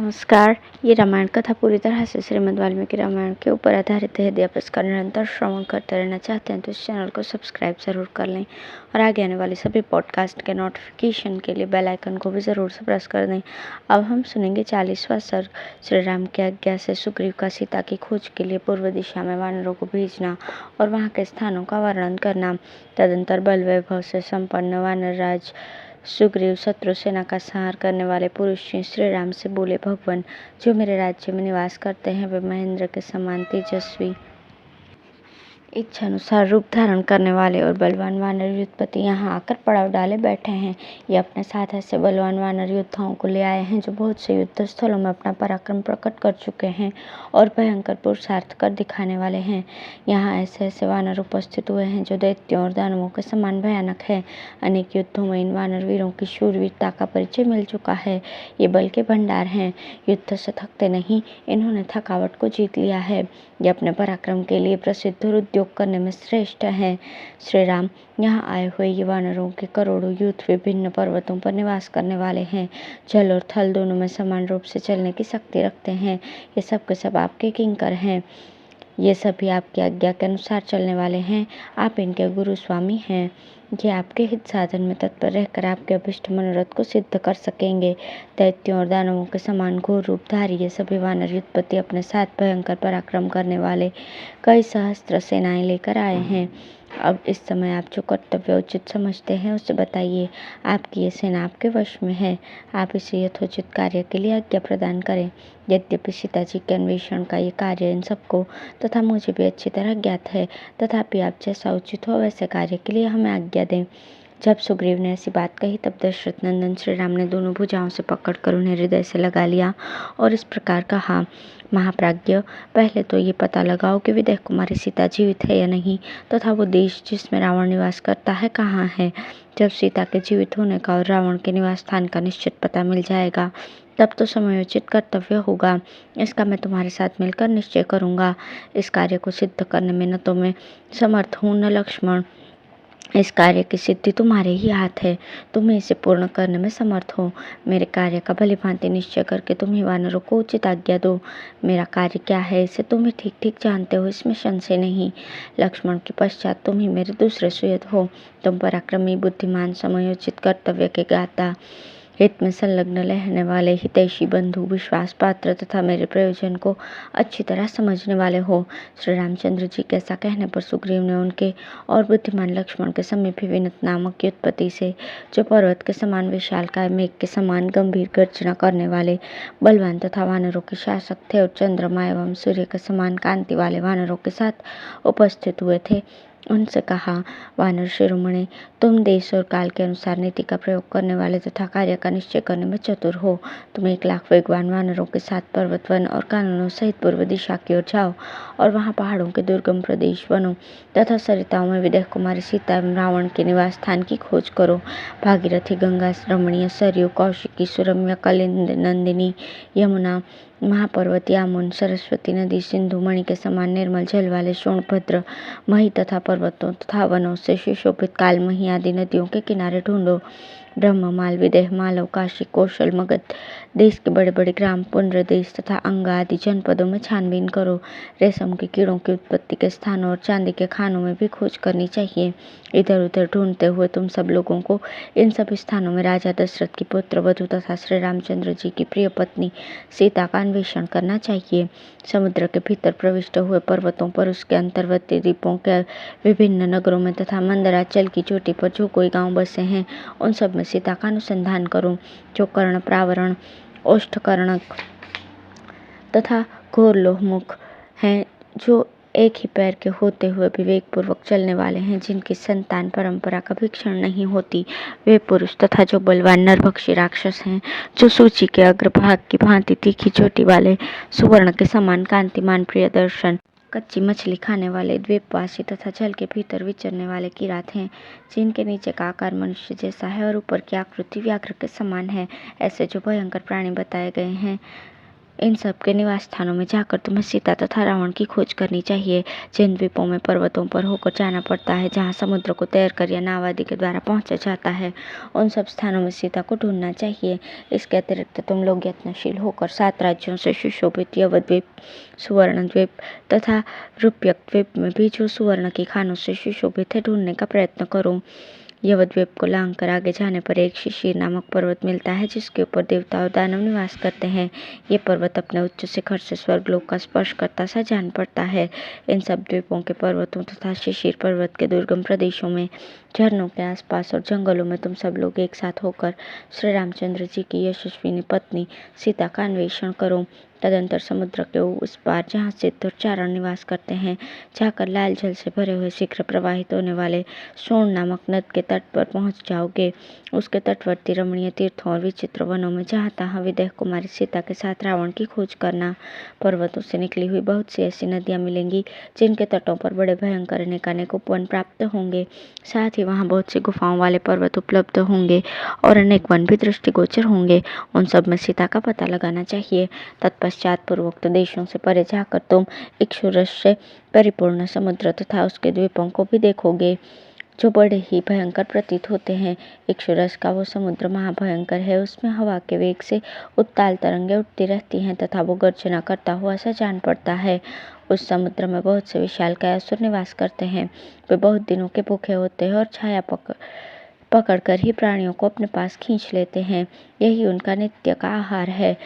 नमस्कार। ये रामायण कथा पूरी तरह से श्रीमद् वाल्मीकि रामायण के ऊपर आधारित है। यदि आप इसका निरंतर श्रवण करते रहना चाहते हैं तो इस चैनल को सब्सक्राइब ज़रूर कर लें और आगे आने वाली सभी पॉडकास्ट के नोटिफिकेशन के लिए बेल आइकन को भी ज़रूर से प्रेस कर दें। अब हम सुनेंगे 40वां सर्ग। श्री राम की आज्ञा से सुग्रीव का सीता की खोज के लिए पूर्व दिशा में वानरों को भेजना और वहाँ के स्थानों का वर्णन करना। तदंतर बल वैभव से संपन्न वानर राज सुग्रीव शत्रु सेना का संहार करने वाले पुरुष श्री राम से बोले, भगवान, जो मेरे राज्य में निवास करते हैं वे महेंद्र के समान तेजस्वी, इच्छानुसार रूप धारण करने वाले और बलवान वानर युद्धपति यहाँ आकर पड़ाव डाले बैठे हैं। ये अपने साथ ऐसे बलवान वानर योद्धाओं को ले आए हैं जो बहुत से युद्ध स्थलों में अपना पराक्रम प्रकट कर चुके हैं और भयंकर पुरुषार्थ कर दिखाने वाले हैं। यहाँ ऐसे ऐसे वानर उपस्थित हुए हैं जो दैत्यों और दानवों के समान भयानक है। अनेक युद्धों में इन वानर वीरों की शूरवीरता का परिचय मिल चुका है। ये बल के भंडार हैं, युद्ध से थकते नहीं, इन्होंने थकावट को जीत लिया है। ये अपने पराक्रम के लिए प्रसिद्ध और उद्योग करने में श्रेष्ठ हैं। श्री राम यहाँ आए हुए ये वानरों के करोड़ों यूथ विभिन्न पर्वतों पर निवास करने वाले हैं। जल और थल दोनों में समान रूप से चलने की शक्ति रखते हैं। ये सब के सब आपके किंकर हैं। ये सभी आपकी आज्ञा के अनुसार चलने वाले हैं। आप इनके गुरु स्वामी हैं। ये आपके हित साधन में तत्पर रहकर आपके अभिष्ट मनोरथ को सिद्ध कर सकेंगे। दैत्यों और दानवों के समान घोर रूपधारी ये सभी वानर युद्धपति अपने साथ भयंकर पराक्रम करने वाले कई सहस्त्र सेनाएं लेकर आए हैं। अब इस समय आप जो कर्तव्य उचित समझते हैं उसे बताइए। आपकी ये सेना आपके वश में है, आप इसे यथोचित कार्य के लिए आज्ञा प्रदान करें। यद्यपि सीता जी के अन्वेषण का ये कार्य इन सबको तथा मुझे भी अच्छी तरह ज्ञात है, तथापि आप जैसा उचित हो वैसे कार्य के लिए हमें आज्ञा दें। जब सुग्रीव ने ऐसी बात कही तब दशरथ नंदन श्री राम ने दोनों भुजाओं से पकड़कर उन्हें हृदय से लगा लिया और इस प्रकार कहा, महाप्राज्ञ, पहले तो ये पता लगाओ कि विदेह कुमारी सीता जीवित है या नहीं, तथा वो देश जिसमें रावण निवास करता है कहाँ है। जब सीता के जीवित होने का और रावण के निवास स्थान का निश्चित पता मिल जाएगा तब तो समयोचित कर्तव्य होगा। इसका मैं तुम्हारे साथ मिलकर निश्चय करूँगा। इस कार्य को सिद्ध करने में न तो मैं समर्थ हूँ न लक्ष्मण। इस कार्य की सिद्धि तुम्हारे ही हाथ है, तुम इसे पूर्ण करने में समर्थ हो। मेरे कार्य का भली भांति निश्चय करके तुम ही वानरों को उचित आज्ञा दो। मेरा कार्य क्या है इसे तुम ही ठीक ठीक जानते हो, इसमें संशय नहीं। लक्ष्मण के पश्चात तुम ही मेरे दूसरे सुहृद हो। तुम पराक्रमी, बुद्धिमान, समयोचित, कर्तव्य के ज्ञाता, हित में संलग्न रहने वाले, हितैषी, बंधु, विश्वास पात्र तथा मेरे प्रयोजन को अच्छी तरह समझने वाले हो। श्री रामचंद्र जी के ऐसा कहने पर सुग्रीव ने उनके और बुद्धिमान लक्ष्मण के समीप विनत नामक युद्धपति से, जो पर्वत के समान विशालकाय, मेघ के समान गंभीर गर्जना करने वाले बलवान तथा वानरों के शासक थे और चंद्रमा एवं सूर्य के समान कांति वाले वानरों के साथ उपस्थित हुए थे, उनसे कहा, वानर शिरोमणि, तुम देश और काल के अनुसार नीति का प्रयोग करने वाले तथा कार्य का निश्चय करने में चतुर हो। तुम 1,00,000 वेगवान वानरों के साथ पर्वत वन और काननों सहित पूर्व दिशा की ओर जाओ और वहां पहाड़ों के दुर्गम प्रदेश, वनों तथा सरिताओं में विदेह कुमारी सीता एवं रावण के निवास स्थान की खोज करो। भागीरथी, गंगा, रमणीय, सरयू, कौशिकी, सुरम्य, कलिंद, नंदिनी, यमुना, महापर्वत, यामुन, सरस्वती नदी, सिंधु, मणि के समान निर्मल जल वाले सोनभद्र, मही तथा पर्वतों तथा वनों से सुशोभित कालमही आदि नदियों के किनारे ढूंढो। ब्रह्म, माल, विदेह, मालव, काशी, कौशल, मगध देश के बड़े बड़े ग्राम, पुंड्र देश तथा अंगा आदि जनपदों में छानबीन करो। रेशम के कीड़ों की उत्पत्ति के स्थानों और चांदी के खानों में भी खोज करनी चाहिए। इधर उधर ढूंढते हुए तुम सब लोगों को इन सभी स्थानों में राजा दशरथ की पुत्र वधु तथा श्री रामचंद्र जी की प्रिय पत्नी सीता का अन्वेषण करना चाहिए। समुद्र के भीतर प्रविष्ट हुए पर्वतों पर, उसके अंतर्वर्ती द्वीपों के विभिन्न नगरों में तथा मंदराचल की चोटी पर जो कोई गांव बसे हैं उन सब में सीता का अनुसंधान करो। जो कर्ण, प्रावरण, ओष्ठकर्णक तथा घोर लोहमुख हैं, जो एक ही पैर के होते हुए विवेक पूर्वक चलने वाले हैं, जिनकी संतान परंपरा का भीक्षण नहीं होती, वे पुरुष तथा जो बलवान नरभक्षी राक्षस हैं, जो सूची के अग्रभाग की भांति तीखी चोटी वाले, सुवर्ण के समान कांतिमान, प्रिय दर्शन, कच्ची मछली खाने वाले, द्वीपवासी तथा जल के भीतर विचरने वाले किरात हैं, जिनके नीचे का आकार मनुष्य जैसा है और ऊपर की आकृति व्याघ्र के समान है। ऐसे जो भयंकर प्राणी बताए गए हैं इन सब के निवास स्थानों में जाकर तुम्हें सीता तथा रावण की खोज करनी चाहिए। जिन द्वीपों में पर्वतों पर होकर जाना पड़ता है, जहाँ समुद्र को तैर कर या नाव आदि के द्वारा पहुंचा जाता है, उन सब स्थानों में सीता को ढूंढना चाहिए। इसके अतिरिक्त तुम लोग यत्नशील होकर 7 राज्यों से सुशोभित यवद्वीप, सुवर्ण द्वीप तथा रूप्यक द्वीप में भी जो सुवर्ण की खानों से सुशोभित है ढूंढने का प्रयत्न करो। यवद्वीप को लांग कर आगे जाने पर एक शिशिर नामक पर्वत मिलता है, जिसके ऊपर देवता और दानव निवास करते हैं। ये पर्वत अपने उच्च शिखर से स्वर्गलोक का स्पर्श करता सा जान पड़ता है। इन सब द्वीपों के पर्वतों तथा शिशिर पर्वत के दुर्गम प्रदेशों में, झरनों के आसपास और जंगलों में तुम सब लोग एक साथ होकर श्री रामचंद्र जी की यशस्विनी पत्नी सीता का अन्वेषण करो। तदंतर समुद्र के उस पार, जहाँ सिद्ध और चारण निवास करते हैं, जाकर लाल जल से भरे हुए शीघ्र प्रवाहित होने वाले सोन नामक नद के तट पर पहुंच जाओगे। उसके तटवर्ती रमणीय तीर्थों और विचित्र वनों में जहाँ तहाँ विदेह कुमारी सीता के साथ रावण की खोज करना। पर्वतों से निकली हुई बहुत सी ऐसी नदियाँ मिलेंगी जिनके तटों पर बड़े भयंकर अनेकानेक उपवन प्राप्त होंगे। साथ ही वहाँ बहुत सी गुफाओं वाले पर्वत उपलब्ध होंगे और अनेक वन भी दृष्टिगोचर होंगे। उन सब में सीता का पता लगाना चाहिए। तत्पश्चात पूर्वोक्त देशों से परे जाकर तुम इक्षुरस से परिपूर्ण समुद्र तथा उसके द्वीपों को भी देखोगे, जो बड़े ही भयंकर प्रतीत होते हैं। इक्षुरस का वो समुद्र महाभयंकर है। उसमें हवा के वेग से उत्ताल तरंगें उठती रहती हैं तथा वो गर्जना करता हुआ सा जान पड़ता है। उस समुद्र में बहुत से विशालकाय असुर निवास करते हैं। वे बहुत दिनों के भूखे होते हैं और छाया पकड़कर ही प्राणियों को अपने पास खींच लेते हैं। यही उनका नित्य का आहार है।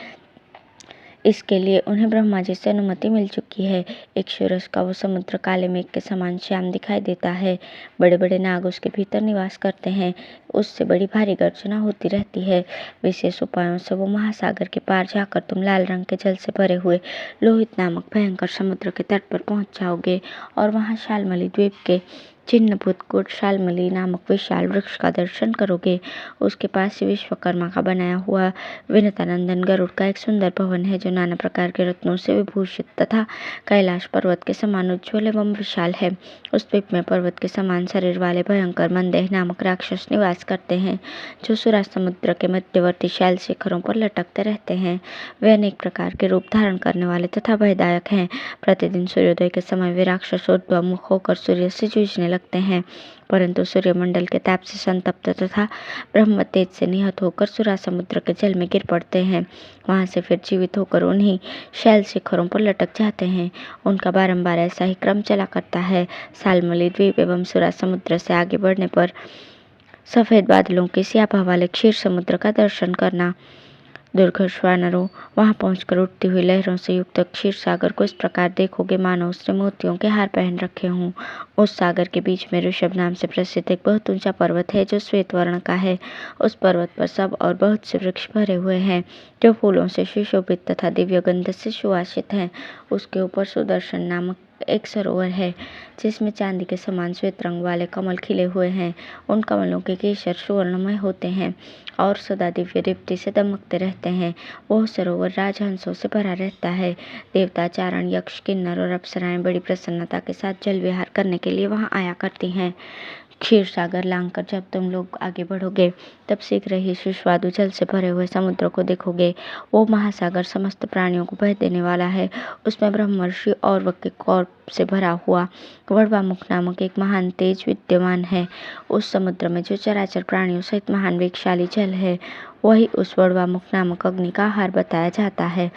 इसके लिए उन्हें ब्रह्मा जी से अनुमति मिल चुकी है। इक्षुरस का वो समुद्र काले मेघ के समान श्याम दिखाई देता है। बड़े बड़े नाग उसके भीतर निवास करते हैं। उससे बड़ी भारी गर्जना होती रहती है। विशेष उपायों से वो महासागर के पार जाकर तुम लाल रंग के जल से भरे हुए लोहित नामक भयंकर समुद्र के तट पर पहुंच जाओगे और वहां शालमली द्वीप के चिन्हभूत कुट शालमली नामक विशाल वृक्ष का दर्शन करोगे। उसके पास ही विश्वकर्मा का बनाया हुआ विनतानंदन गरुड़ का एक सुंदर भवन है, जो नाना प्रकार के रत्नों से विभूषित तथा कैलाश पर्वत के समान उज्ज्वल एवं विशाल है। उस द्वीप में पर्वत के समान शरीर वाले भयंकर मंदेह नामक राक्षस निवास करते हैं, जो सुरा समुद्र के मध्यवर्ती शैल शिखरों पर लटकते रहते हैं। वे अनेक प्रकार के रूप धारण करने वाले तथा भयदायक हैं। प्रतिदिन सूर्योदय के समय वे राक्षस ऊर्ध्वमुख होकर सूर्य से जूझने लगते हैं, परंतु सूर्यमंडल के ताप से संतप्त तथा ब्रह्म तेज से निहत होकर सुरा समुद्र के जल में गिर पड़ते हैं। वहां से फिर जीवित होकर उन्हीं शैल शिखरों पर लटक जाते हैं। उनका बारंबार ऐसा ही क्रम चला करता है। शालमली द्वीप एवं सुरा समुद्र से आगे बढ़ने पर सफेद बादलों के स्याह वाले क्षीर समुद्र का दर्शन करना। दुर्घर्ष वानरों, वहां पहुंचकर उठती हुई लहरों से युक्त क्षीर सागर को इस प्रकार देखोगे मानो उसने मोतियों के हार पहन रखे हों। उस सागर के बीच में ऋषभ नाम से प्रसिद्ध एक बहुत ऊंचा पर्वत है, जो श्वेत वर्ण का है। उस पर्वत पर सब और बहुत से वृक्ष भरे हुए हैं, जो फूलों से सुशोभित तथा दिव्य गंध से सुवासित हैं। उसके ऊपर सुदर्शन नामक एक सरोवर है, जिसमें चांदी के समान श्वेत रंग वाले कमल खिले हुए हैं। उन कमलों के केसर सुवर्णमय होते हैं और सदा दिव्य दीप्ति से दमकते रहते हैं। वह सरोवर राजहंसों से भरा रहता है। देवता, चारण, यक्ष, किन्नर और अप्सराएं बड़ी प्रसन्नता के साथ जल विहार करने के लिए वहां आया करती हैं। क्षीर सागर लांघकर जब तुम लोग आगे बढ़ोगे, तब शीघ्र ही सुस्वादु जल से भरे हुए समुद्र को देखोगे। वो महासागर समस्त प्राणियों को बह देने वाला है। उसमें ब्रह्मर्षि और के कौर से भरा हुआ वड़वामुख नामक एक महान तेज विद्यमान है। उस समुद्र में जो चराचर प्राणियों सहित महान वेगशाली जल है, वही उस वड़वामुख नामक अग्नि का आहार बताया जाता है।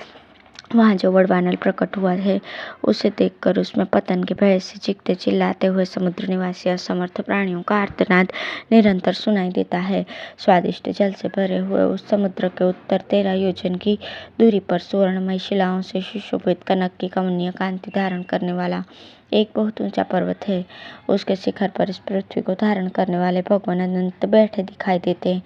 वहाँ जो वड़वानल प्रकट हुआ है, उसे देखकर उसमें पतन के भय से चीखते चिल्लाते हुए समुद्र निवासी असमर्थ प्राणियों का आर्तनाद निरंतर सुनाई देता है। स्वादिष्ट जल से भरे हुए उस समुद्र के उत्तर 13 योजन की दूरी पर सुवर्णमय शिलाओं से सुशोभित कनक की कमनीय कांति धारण करने वाला एक बहुत ऊंचा पर्वत है। उसके शिखर पर इस पृथ्वी को धारण करने वाले भगवान अनंत बैठे दिखाई देते।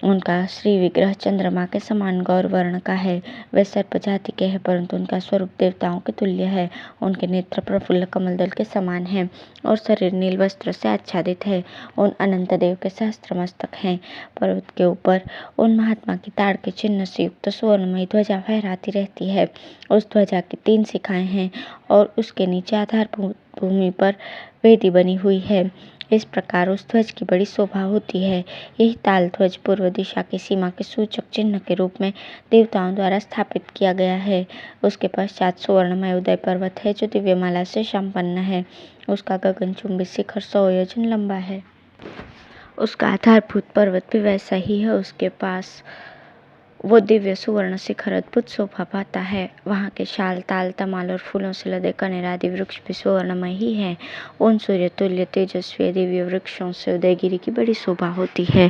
उनका श्री विग्रह चंद्रमा के समान गौर वर्ण का है। वे सर्प जाति के हैं, परंतु उनका स्वरूप देवताओं के तुल्य है। उनके नेत्र प्रफुल्ल कमल दल के समान हैं और शरीर नील वस्त्र से आच्छादित है। उन अनंत देव के सहस्त्र मस्तक हैं। पर्वत के ऊपर उन महात्मा की ताड़ के चिन्ह से युक्त सुवर्णमयी ध्वजा फहराती रहती है। उस ध्वजा की 3 शिखाएं हैं और उसके नीचे आधार भूमि पर वेदी बनी हुई है। इस प्रकार उस ध्वज की बड़ी शोभा होती है। यही ताल ध्वज पूर्व दिशा की सीमा के सूचक चिन्ह के रूप में देवताओं द्वारा स्थापित किया गया है। उसके पश्चात सुवर्णमय उदय पर्वत है जो दिव्यमाला से संपन्न है। उसका गगनचुंबी शिखर 100 योजन लंबा है। उसका आधारभूत पर्वत भी वैसा ही है। उसके पास वो दिव्य सुवर्ण शिखर अद्भुत शोभा पाता है। वहाँ के शाल, ताल, तमाल और फूलों से लदे कनेर आदि वृक्ष भी सुवर्णमय ही हैं। उन सूर्य तुल्य तेजस्वी दिव्य वृक्षों से उदयगिरी की बड़ी शोभा होती है।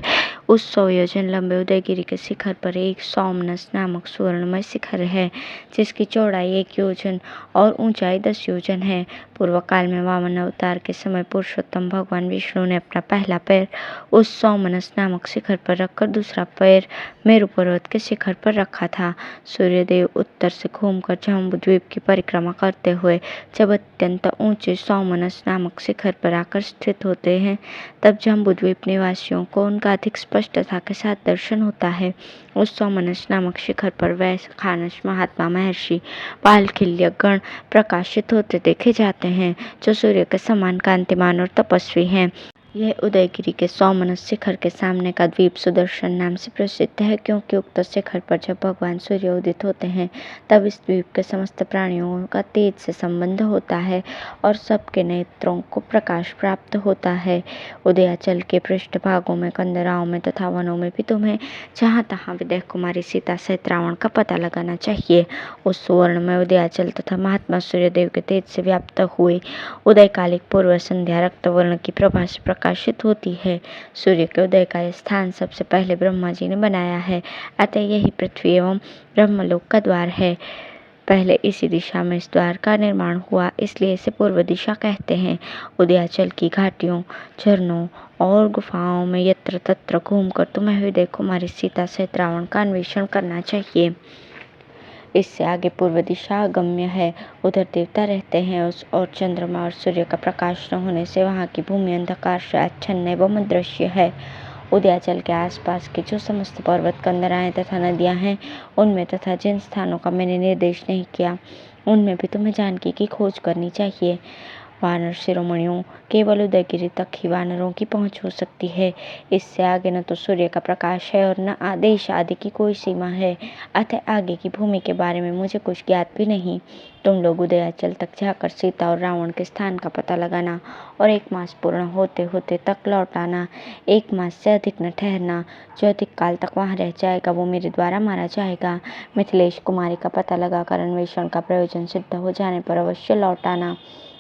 उस 100 योजन लंबे उदयगिरी के शिखर पर एक सौमनस नामक सुवर्णमय शिखर है, जिसकी चौड़ाई 1 योजन और ऊंचाई 10 योजन है। पूर्व काल में वामन अवतार के समय पुरुषोत्तम भगवान विष्णु ने अपना पहला पैर उस सौमनस नामक शिखर पर रखकर दूसरा पैर मेरु पर्वत के शिखर पर रखा था। सूर्यदेव उत्तर से घूमकर जम्बूद्वीप की परिक्रमा करते हुए जब अत्यंत ऊंचे सौमनस नामक शिखर पर आकर स्थित होते हैं, तब जम्बूद्वीप निवासियों को उनका अधिक स्पष्टता के साथ दर्शन होता है। उस सौमनस नामक शिखर पर वैश्य, खानस, महात्मा, महर्षि, पालखिल्य गण प्रकाशित होते देखे जाते हैं, जो सूर्य के समान कांतिमान और तपस्वी हैं। यह उदयगिरी के सौमनस शिखर के सामने का द्वीप सुदर्शन नाम से प्रसिद्ध है, क्योंकि उक्त शिखर पर जब भगवान सूर्य उदित होते हैं, तब इस द्वीप के समस्त प्राणियों का तेज से संबंध होता है और सबके नेत्रों को प्रकाश प्राप्त होता है। उदयाचल के पृष्ठ भागों में, कंदराओं में तथा वनों में भी तुम्हें जहाँ तहाँ विदेह कुमारी सीता सहित रावण का पता लगाना चाहिए। उस सुवर्ण में उदयाचल तथा महात्मा सूर्यदेव के तेज से व्याप्त हुए उदयकालिक पूर्व संध्या रक्तवर्ण की प्रभा से प्रकाशित होती है। सूर्य के उदय का यह स्थान सबसे पहले ब्रह्मा जी ने बनाया है, अतः यही पृथ्वी एवं ब्रह्मलोक का द्वार है। पहले इसी दिशा में इस द्वार का निर्माण हुआ, इसलिए इसे पूर्व दिशा कहते हैं। उदयाचल की घाटियों, झरनों और गुफाओं में यत्र तत्र घूमकर तुम्हें हृदय कुमारी सीता सहित रावण का अन्वेषण करना चाहिए। इससे आगे पूर्व दिशा अगम्य है, उधर देवता रहते हैं और चंद्रमा और सूर्य का प्रकाश न होने से वहाँ की भूमि अंधकार से आच्छन्न एवं अदृश्य है। उदयाचल के आसपास के जो समस्त पर्वत, कंदराएं तथा नदियाँ हैं, उनमें तथा जिन स्थानों का मैंने निर्देश नहीं किया, उनमें भी तुम्हें जानकी की खोज करनी चाहिए। वानर शिरोमणियों, केवल उदयगिरी तक ही वानरों की पहुंच हो सकती है। इससे आगे न तो सूर्य का प्रकाश है और न आदेश आदि की कोई सीमा है, अतः आगे की भूमि के बारे में मुझे कुछ ज्ञात भी नहीं। तुम लोग उदयाचल तक जाकर सीता और रावण के स्थान का पता लगाना और 1 मास पूर्ण होते होते तक लौट आना। 1 मास से अधिक न ठहरना। जो अधिक काल तक वहाँ रह जाएगा वो मेरे द्वारा मारा जाएगा। मिथिलेश कुमारी का पता लगाकर अन्वेषण का प्रयोजन सिद्ध हो जाने पर अवश्य लौट आना।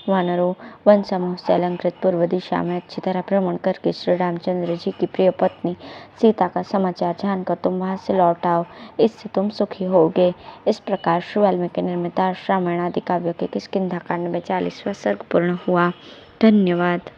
वानरों, वन समूह से अलंकृत पूर्व दिशा में अच्छी तरह भ्रमण करके श्री रामचंद्र जी की प्रिय पत्नी सीता का समाचार जानकर तुम वहां से लौट आओ, इससे तुम सुखी होगे। इस प्रकार श्री वाल्मीकि निर्मित रामायण आदि काव्य के किष्किंधा कांड में 40वां सर्ग पूर्ण हुआ। धन्यवाद।